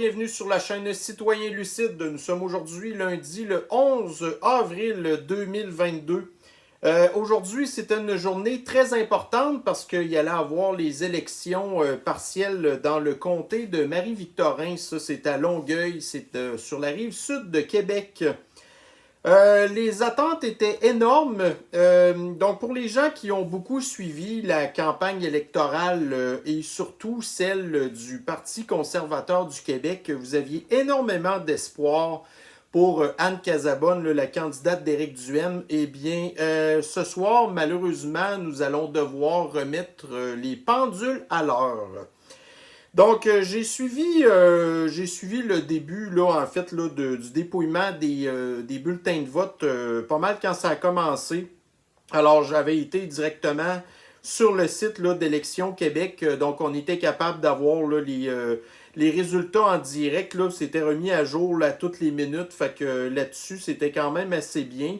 bienvenue sur la chaîne Citoyen Lucide. Nous sommes aujourd'hui lundi le 11 avril 2022. Aujourd'hui, c'était une journée très importante parce qu'il y allait avoir les élections partielles dans le comté de Marie-Victorin. Ça, c'est à Longueuil, c'est sur la rive sud de Québec. Les attentes étaient énormes. Donc, pour les gens qui ont beaucoup suivi la campagne électorale et surtout celle du Parti conservateur du Québec, vous aviez énormément d'espoir pour Anne Casabonne, la candidate d'Éric Duhaime. Eh bien, ce soir, malheureusement, nous allons devoir remettre les pendules à l'heure. Donc, j'ai suivi le début, là, en fait, là, du dépouillement des bulletins de vote pas mal quand ça a commencé. Alors, j'avais été directement sur le site là, d'Élections Québec. Donc, on était capable d'avoir là, les résultats en direct. Là, c'était remis à jour là, toutes les minutes. Fait que là-dessus, c'était quand même assez bien.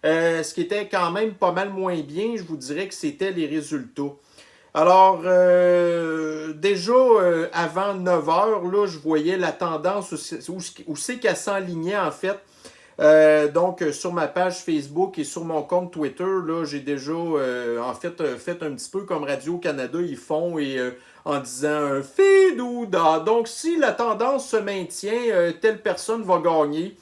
Ce qui était quand même pas mal moins bien, je vous dirais que c'était les résultats. Alors, déjà avant 9 heures, là, je voyais la tendance où c'est qu'elle s'enlignait en fait. Donc, sur ma page Facebook et sur mon compte Twitter, là, j'ai déjà en fait un petit peu comme Radio-Canada, ils font et en disant feed ou da. Donc, si la tendance se maintient, telle personne va gagner.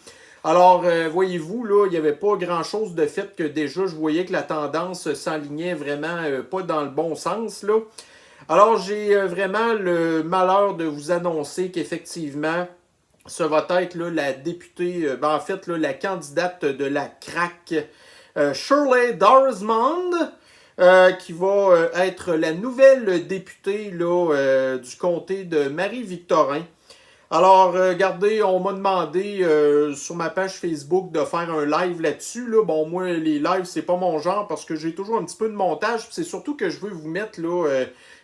Alors, voyez-vous, là, il n'y avait pas grand-chose de fait que déjà, je voyais que la tendance s'enlignait vraiment pas dans le bon sens, là. Alors, j'ai vraiment le malheur de vous annoncer qu'effectivement, ça va être là, la députée, en fait, là, la candidate de la CRAQ, Shirley Dorismond, qui va être la nouvelle députée là, du comté de Marie-Victorin. Alors, regardez, on m'a demandé sur ma page Facebook de faire un live là-dessus. Là. Bon, moi, les lives, c'est pas mon genre parce que j'ai toujours un petit peu de montage. C'est surtout que je veux vous mettre là,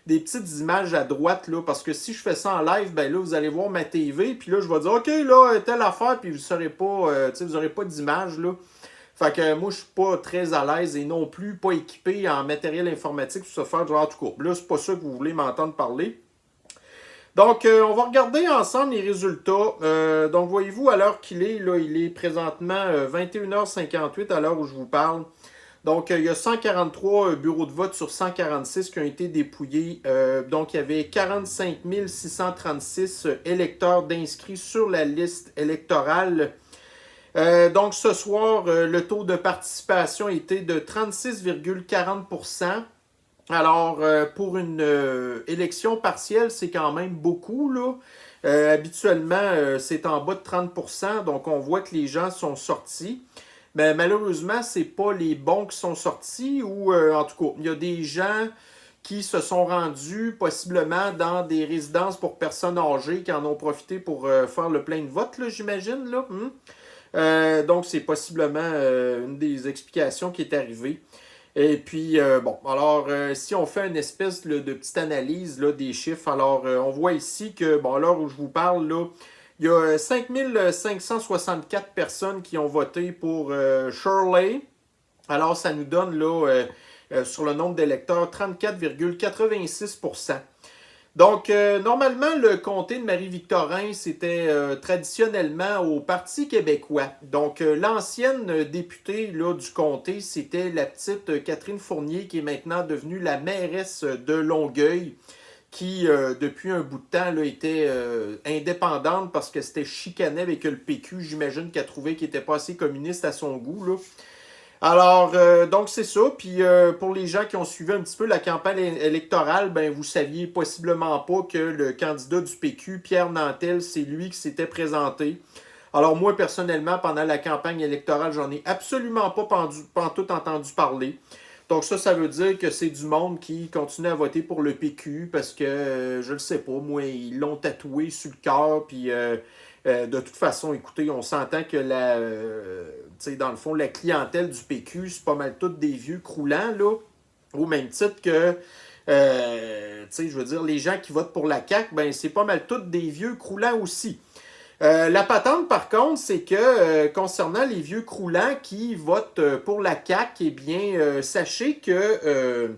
des petites images à droite. Là, parce que si je fais ça en live, ben là, vous allez voir ma TV. Puis là, je vais dire, OK, là, telle affaire. Puis vous saurez pas, vous n'aurez pas d'image. Là. Fait que moi, je suis pas très à l'aise et non plus pas équipé en matériel informatique pour se faire du hardcore. Là, c'est pas ça que vous voulez m'entendre parler. Donc, on va regarder ensemble les résultats. Donc, voyez-vous, à l'heure qu'il est, là, il est présentement 21h58 à l'heure où je vous parle. Donc, il y a 143 bureaux de vote sur 146 qui ont été dépouillés. Donc, il y avait 45 636 électeurs d'inscrits sur la liste électorale. Donc, ce soir, le taux de participation était de 36,40%. Alors, pour une élection partielle, c'est quand même beaucoup, là. Habituellement, c'est en bas de 30%, donc on voit que les gens sont sortis. Mais malheureusement, c'est pas les bons qui sont sortis, ou en tout cas, il y a des gens qui se sont rendus possiblement dans des résidences pour personnes âgées qui en ont profité pour faire le plein de vote, là, j'imagine, là. Donc, c'est possiblement une des explications qui est arrivée. Et puis, bon, alors, si on fait une espèce là, de petite analyse là, des chiffres, alors, on voit ici que, bon, à l'heure où je vous parle, là, il y a 5564 personnes qui ont voté pour Shirley. Alors, ça nous donne, là, sur le nombre d'électeurs, 34,86%. Donc, normalement, le comté de Marie-Victorin, c'était traditionnellement au Parti québécois. Donc, l'ancienne députée là, du comté, c'était la petite Catherine Fournier, qui est maintenant devenue la mairesse de Longueuil, qui, depuis un bout de temps, là, était indépendante parce que c'était chicané avec le PQ. J'imagine qu'elle trouvait qu'il n'était pas assez communiste à son goût, là. Alors, donc c'est ça. Puis pour les gens qui ont suivi un petit peu la campagne électorale, ben vous saviez possiblement pas que le candidat du PQ, Pierre Nantel, c'est lui qui s'était présenté. Alors moi, personnellement, pendant la campagne électorale, j'en ai absolument pas pantoute entendu parler. Donc ça veut dire que c'est du monde qui continue à voter pour le PQ parce que, je le sais pas, moi, ils l'ont tatoué sur le cœur, puis de toute façon, écoutez, on s'entend que dans le fond, la clientèle du PQ, c'est pas mal toutes des vieux croulants, là, au même titre que, je veux dire, les gens qui votent pour la CAQ, ben c'est pas mal toutes des vieux croulants aussi. La patente, par contre, c'est que concernant les vieux croulants qui votent pour la CAQ, eh bien, sachez que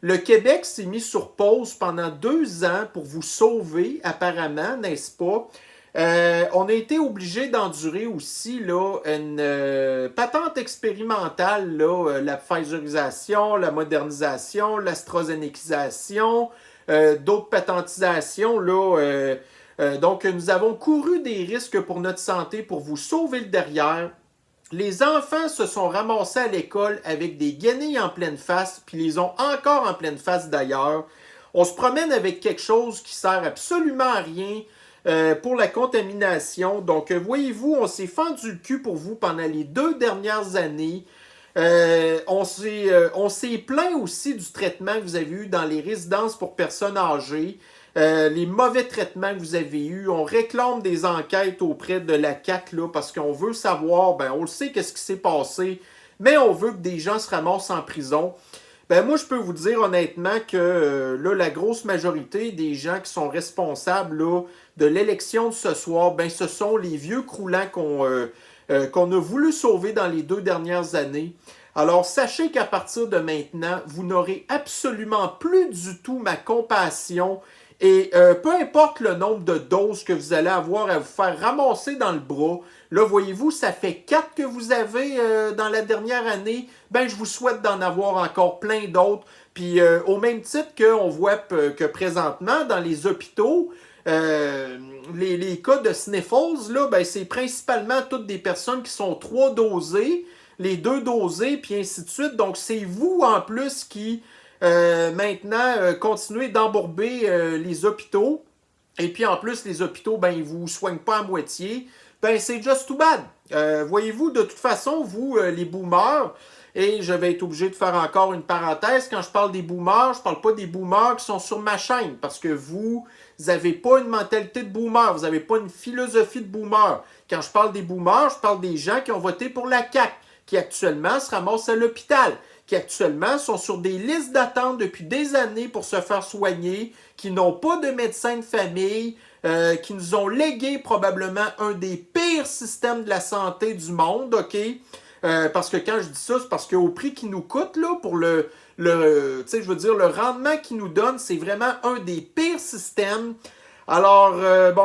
le Québec s'est mis sur pause pendant 2 ans pour vous sauver, apparemment, n'est-ce pas? On a été obligé d'endurer aussi là, une patente expérimentale, là, la Pfizerisation, la modernisation, l'AstraZenecisation, d'autres patentisations. Là, donc, nous avons couru des risques pour notre santé pour vous sauver le derrière. Les enfants se sont ramassés à l'école avec des guenilles en pleine face, puis les ont encore en pleine face d'ailleurs. On se promène avec quelque chose qui sert absolument à rien pour la contamination. Donc, voyez-vous, on s'est fendu le cul pour vous pendant les 2 dernières années. On s'est plaint aussi du traitement que vous avez eu dans les résidences pour personnes âgées. Les mauvais traitements que vous avez eus. On réclame des enquêtes auprès de la CAQ là, parce qu'on veut savoir, on le sait qu'est-ce qui s'est passé, mais on veut que des gens se ramassent en prison. Moi, je peux vous dire honnêtement que là, la grosse majorité des gens qui sont responsables là, de l'élection de ce soir, ce sont les vieux croulants qu'on a voulu sauver dans les 2 dernières années. Alors, sachez qu'à partir de maintenant, vous n'aurez absolument plus du tout ma compassion et peu importe le nombre de doses que vous allez avoir à vous faire ramasser dans le bras, là, voyez-vous, ça fait 4 que vous avez dans la dernière année. Je vous souhaite d'en avoir encore plein d'autres. Puis, au même titre qu'on voit que présentement, dans les hôpitaux, les cas de sniffles, là, c'est principalement toutes des personnes qui sont 3 dosées, les 2 dosés, puis ainsi de suite. Donc, c'est vous, en plus, qui maintenant continuez d'embourber les hôpitaux. Et puis, en plus, les hôpitaux, ils ne vous soignent pas à moitié. C'est just too bad. Voyez-vous, de toute façon, vous, les boomers, et je vais être obligé de faire encore une parenthèse, quand je parle des boomers, je ne parle pas des boomers qui sont sur ma chaîne, parce que vous n'avez pas une mentalité de boomer, vous n'avez pas une philosophie de boomer. Quand je parle des boomers, je parle des gens qui ont voté pour la CAQ, qui actuellement se ramassent à l'hôpital, qui actuellement sont sur des listes d'attente depuis des années pour se faire soigner, qui n'ont pas de médecin de famille, qui nous ont légué probablement un des pires systèmes de la santé du monde, OK? Parce que quand je dis ça, c'est parce qu'au prix qu'il nous coûte, là, pour le rendement qu'il nous donne, c'est vraiment un des pires systèmes. Alors,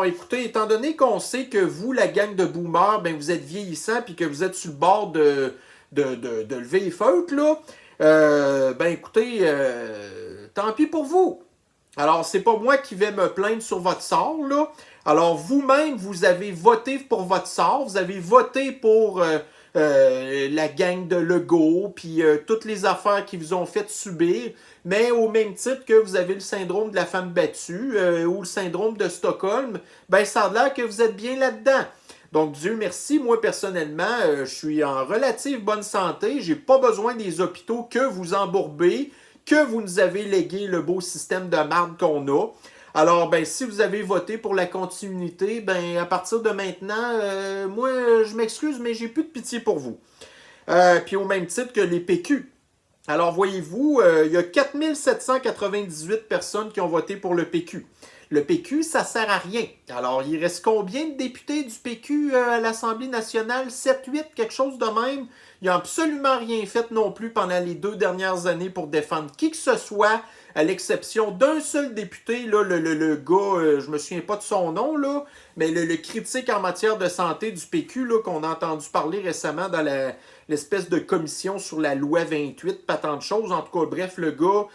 écoutez, étant donné qu'on sait que vous, la gang de boomers, vous êtes vieillissants puis que vous êtes sur le bord de lever les feutres, là, écoutez, tant pis pour vous. Alors, c'est pas moi qui vais me plaindre sur votre sort, là. Alors, vous-même, vous avez voté pour votre sort, vous avez voté pour la gang de Legault, puis toutes les affaires qui vous ont fait subir, mais au même titre que vous avez le syndrome de la femme battue ou le syndrome de Stockholm, ça a l'air que vous êtes bien là-dedans. Donc, Dieu merci, moi personnellement, je suis en relative bonne santé, j'ai pas besoin des hôpitaux que vous embourbez, que vous nous avez légué le beau système de marde qu'on a. Alors, si vous avez voté pour la continuité, à partir de maintenant, moi, je m'excuse, mais j'ai plus de pitié pour vous. Puis au même titre que les PQ. Alors, voyez-vous, il y a 4798 personnes qui ont voté pour le PQ. Le PQ, ça sert à rien. Alors, il reste combien de députés du PQ à l'Assemblée nationale? 7, 8, quelque chose de même. Ils n'ont absolument rien fait non plus pendant les 2 dernières années pour défendre qui que ce soit, à l'exception d'un seul député, là, le gars, je me souviens pas de son nom, là, mais le critique en matière de santé du PQ, là, qu'on a entendu parler récemment dans l'espèce de commission sur la loi 28, pas tant de choses. En tout cas, bref, le gars,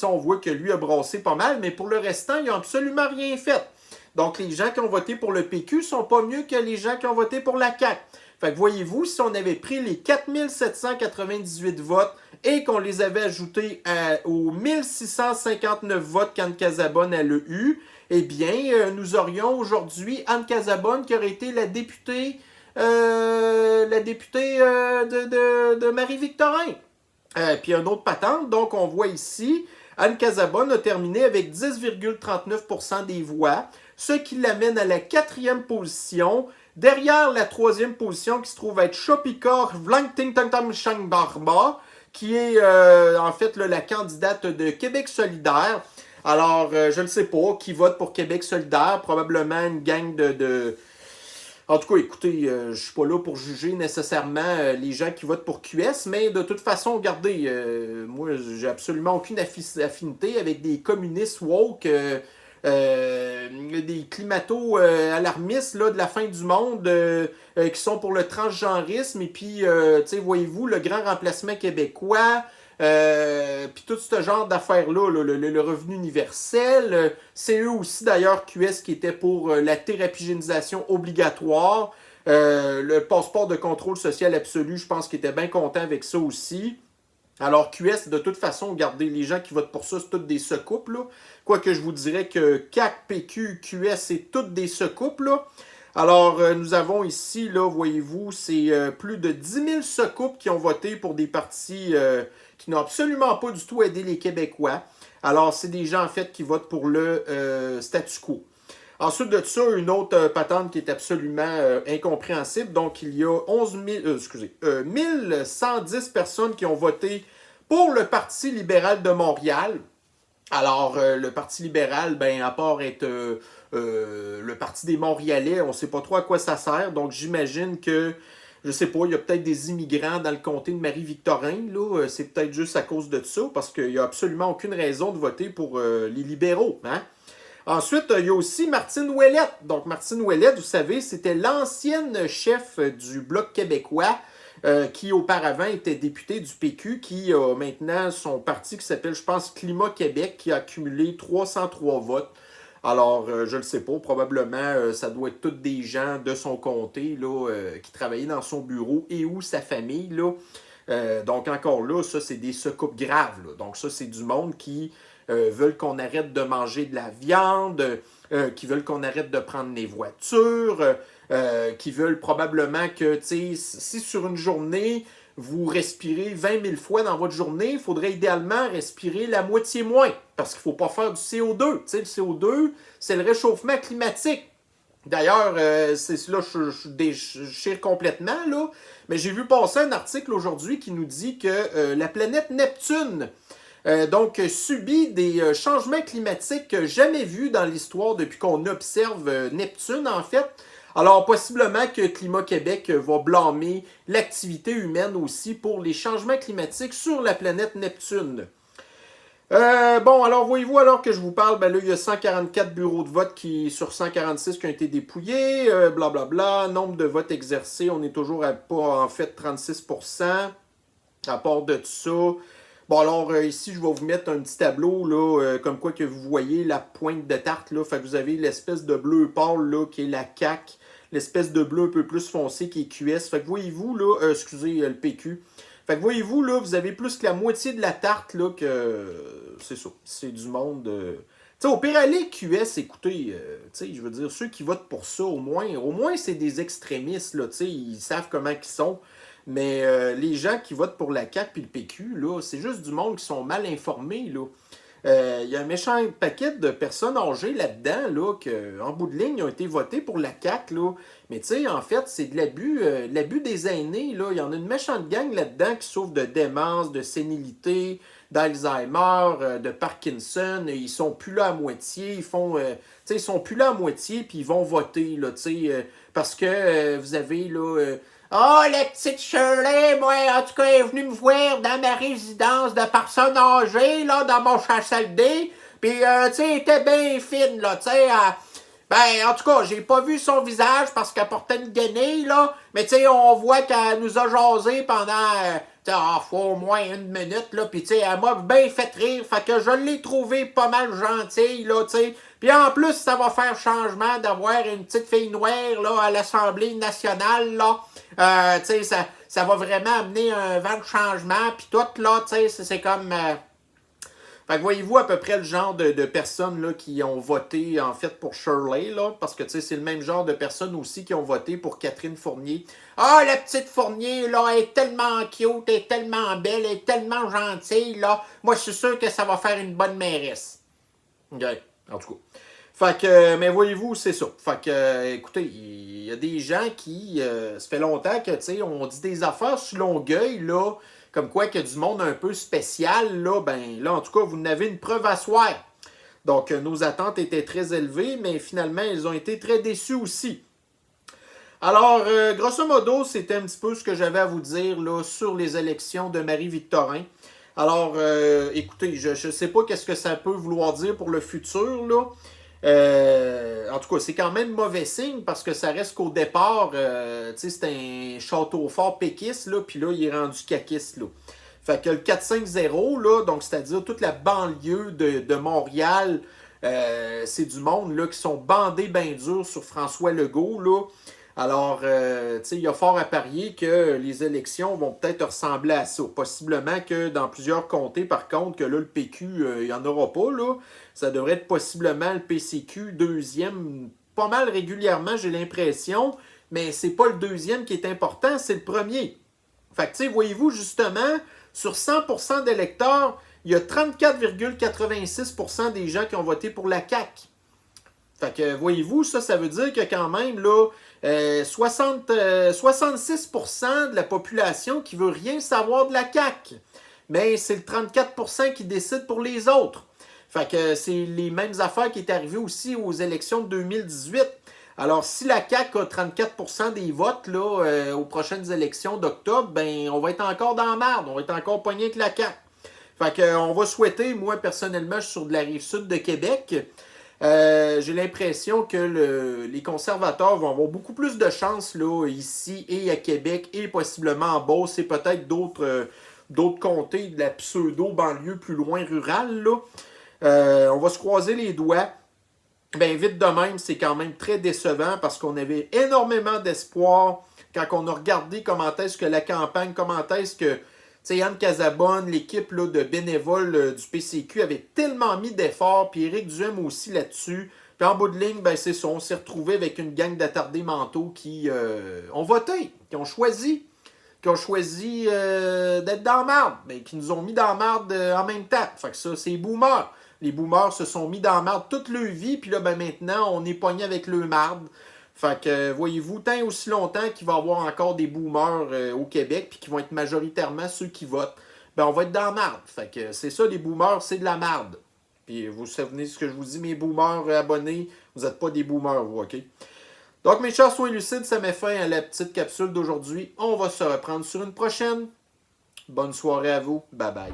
on voit que lui a brassé pas mal, mais pour le restant, ils n'ont absolument rien fait. Donc, les gens qui ont voté pour le PQ sont pas mieux que les gens qui ont voté pour la CAQ. Fait que voyez-vous, si on avait pris les 4798 votes et qu'on les avait ajoutés aux 1659 votes qu'Anne Casabonne a eu, eh bien, nous aurions aujourd'hui Anne Casabonne qui aurait été la députée de Marie-Victorin. Puis un autre patente, donc on voit ici, Anne Casabonne a terminé avec 10,39% des voix, ce qui l'amène à la 4e position, derrière la 3e position qui se trouve être Shopikor Vlangtingtangtamshangbarba, qui est en fait là, la candidate de Québec solidaire. Alors, je ne sais pas qui vote pour Québec solidaire, probablement une gang de... En tout cas, écoutez, je ne suis pas là pour juger nécessairement les gens qui votent pour QS, mais de toute façon, regardez, moi, j'ai absolument aucune affinité avec des communistes woke des climato-alarmistes là, de la fin du monde qui sont pour le transgenrisme. Et puis, voyez-vous, le grand remplacement québécois, puis tout ce genre d'affaires-là, le revenu universel. C'est eux aussi, d'ailleurs, QS qui était pour la thérapigénisation obligatoire. Le passeport de contrôle social absolu, je pense qu'ils étaient bien contents avec ça aussi. Alors, QS, de toute façon, regardez, les gens qui votent pour ça, c'est toutes des secoupes, là. Quoique je vous dirais que CAC, PQ, QS, c'est toutes des secoupes, là. Alors, nous avons ici, là, voyez-vous, c'est plus de 10 000 secoupes qui ont voté pour des partis qui n'ont absolument pas du tout aidé les Québécois. Alors, c'est des gens, en fait, qui votent pour le statu quo. Ensuite de ça, une autre patente qui est absolument incompréhensible. Donc, il y a 1110 personnes qui ont voté pour le Parti libéral de Montréal. Alors, le Parti libéral, ben, à part être le Parti des Montréalais, on ne sait pas trop à quoi ça sert. Donc, j'imagine que, je sais pas, il y a peut-être des immigrants dans le comté de Marie-Victorin. Là, c'est peut-être juste à cause de ça, parce qu'il n'y a absolument aucune raison de voter pour les libéraux, hein? Ensuite, il y a aussi Martine Ouellette. Donc, Martine Ouellette, vous savez, c'était l'ancienne chef du Bloc québécois qui, auparavant, était députée du PQ, qui a maintenant son parti qui s'appelle, je pense, Climat Québec, qui a accumulé 303 votes. Alors, je ne le sais pas, probablement, ça doit être tous des gens de son comté là, qui travaillaient dans son bureau et ou sa famille, là. Donc, encore là, ça, c'est des secoupes graves, là. Donc, ça, c'est du monde qui veulent qu'on arrête de manger de la viande, qui veulent qu'on arrête de prendre les voitures, qui veulent probablement que, tu sais, si sur une journée, vous respirez 20 000 fois dans votre journée, il faudrait idéalement respirer la moitié moins, parce qu'il ne faut pas faire du CO2. Tu sais, le CO2, c'est le réchauffement climatique. D'ailleurs, c'est là, je déchire complètement, là, mais j'ai vu passer un article aujourd'hui qui nous dit que la planète Neptune donc, subit des changements climatiques jamais vus dans l'histoire depuis qu'on observe Neptune, en fait. Alors, possiblement que Climat Québec va blâmer l'activité humaine aussi pour les changements climatiques sur la planète Neptune. Bon, alors voyez-vous, alors que je vous parle, ben là, il y a 144 bureaux de vote sur 146 qui ont été dépouillés, blablabla, nombre de votes exercés, on est toujours à pas, en fait, 36%, à part de tout ça. Bon, alors ici, je vais vous mettre un petit tableau, là, comme quoi que vous voyez la pointe de tarte, là. Fait que vous avez l'espèce de bleu pâle, là, qui est la CAQ, l'espèce de bleu un peu plus foncé qui est QS. Fait que voyez-vous, là, excusez, le PQ. Fait que voyez-vous, là, vous avez plus que la moitié de la tarte, là, que c'est ça. C'est du monde. Tu sais, au pire aller, QS, écoutez, tu sais, je veux dire, ceux qui votent pour ça, au moins c'est des extrémistes, là, tu sais, ils savent comment ils sont. Mais les gens qui votent pour la CAQ et le PQ, là, c'est juste du monde qui sont mal informés, là. Il y a un méchant paquet de personnes âgées là-dedans, là, qu'en bout de ligne, ils ont été votés pour la CAQ, là. Mais tu sais, en fait, c'est de l'abus des aînés, là. Il y en a une méchante gang là-dedans qui souffre de démence, de sénilité, d'Alzheimer, de Parkinson. Ils sont plus là à moitié. Tu sais, ils sont plus là à moitié, puis ils vont voter, là, tu sais, parce que vous avez, là... Oh, la petite Shirley, moi, en tout cas, elle est venue me voir dans ma résidence de personnes âgées, là, dans mon CHSLD. Puis, tu sais, elle était bien fine, là, tu sais. Ben, en tout cas, j'ai pas vu son visage parce qu'elle portait une guenille, là. Mais, tu sais, on voit qu'elle nous a jasé pendant, tu sais, au moins une minute, là. Puis, tu sais, elle m'a bien fait rire. Fait que je l'ai trouvé pas mal gentille, là, tu sais. Puis en plus, ça va faire changement d'avoir une petite fille noire là, à l'Assemblée nationale. Là. Tu sais, ça va vraiment amener un vent de changement. Puis tout, là, tu sais, c'est comme... Fait que voyez-vous à peu près le genre de personnes là, qui ont voté, en fait, pour Shirley, là, parce que, tu sais, c'est le même genre de personnes aussi qui ont voté pour Catherine Fournier. Ah, la petite Fournier, là, elle est tellement cute, elle est tellement belle, elle est tellement gentille, là. Moi, je suis sûr que ça va faire une bonne mairesse. OK. En tout cas. Fait que, mais voyez-vous, c'est ça. Fait que, écoutez, il y a des gens qui, ça fait longtemps que, tu sais, on dit des affaires sur Longueuil, là, comme quoi qu'il y a du monde un peu spécial, là, ben, là, en tout cas, vous en avez une preuve à soir. Donc, nos attentes étaient très élevées, mais finalement, elles ont été très déçues aussi. Alors, grosso modo, c'était un petit peu ce que j'avais à vous dire, là, sur les élections de Marie-Victorin. Alors, écoutez, je ne sais pas qu'est-ce que ça peut vouloir dire pour le futur, là. En tout cas, c'est quand même mauvais signe parce que ça reste qu'au départ, c'est un château fort péquiste, là, puis là, il est rendu caquiste. Là. Fait que le 450, là, donc c'est-à-dire toute la banlieue de Montréal, c'est du monde là, qui sont bandés bien dur sur François Legault. Là. Alors, il y a fort à parier que les élections vont peut-être ressembler à ça. Possiblement que dans plusieurs comtés, par contre, que là, le PQ, il n'y en aura pas. Là. Ça devrait être possiblement le PCQ deuxième, pas mal régulièrement, j'ai l'impression. Mais c'est pas le deuxième qui est important, c'est le premier. Fait que, tu sais, voyez-vous, justement, sur 100% d'électeurs, il y a 34,86% des gens qui ont voté pour la CAQ. Fait que, voyez-vous, ça veut dire que quand même, là, 66% de la population qui veut rien savoir de la CAQ. Mais c'est le 34% qui décide pour les autres. Fait que c'est les mêmes affaires qui est arrivées aussi aux élections de 2018. Alors, si la CAQ a 34% des votes là, aux prochaines élections d'octobre, ben on va être encore dans la merde. On va être encore pogné avec la CAQ. Fait que, on va souhaiter, moi personnellement, je suis sur de la rive sud de Québec. J'ai l'impression que les conservateurs vont avoir beaucoup plus de chances là, ici et à Québec et possiblement en Beauce et peut-être d'autres comtés de la pseudo-banlieue plus loin rurale. Là. On va se croiser les doigts. Ben vite de même, c'est quand même très décevant parce qu'on avait énormément d'espoir quand on a regardé comment est-ce que la campagne, comment est-ce que Yann Casabonne, l'équipe là, de bénévoles du PCQ avait tellement mis d'efforts, puis Éric Duhem aussi là-dessus. Puis en bout de ligne, ben c'est ça, on s'est retrouvé avec une gang d'attardés mentaux qui ont voté, qui ont choisi d'être dans la marde, mais qui nous ont mis dans la marde en même temps. Fait que ça, c'est les boomers. Les boomers se sont mis dans la marde toute leur vie, puis là, ben maintenant, on est pogné avec le marde. Fait que, voyez-vous, tant aussi longtemps qu'il va y avoir encore des boomers au Québec, puis qui vont être majoritairement ceux qui votent, ben on va être dans la marde. Fait que c'est ça, les boomers, c'est de la marde. Puis vous savez ce que je vous dis, mes boomers abonnés, vous n'êtes pas des boomers, vous, OK? Donc, mes chers soins lucides, ça met fin à la petite capsule d'aujourd'hui. On va se reprendre sur une prochaine. Bonne soirée à vous. Bye bye.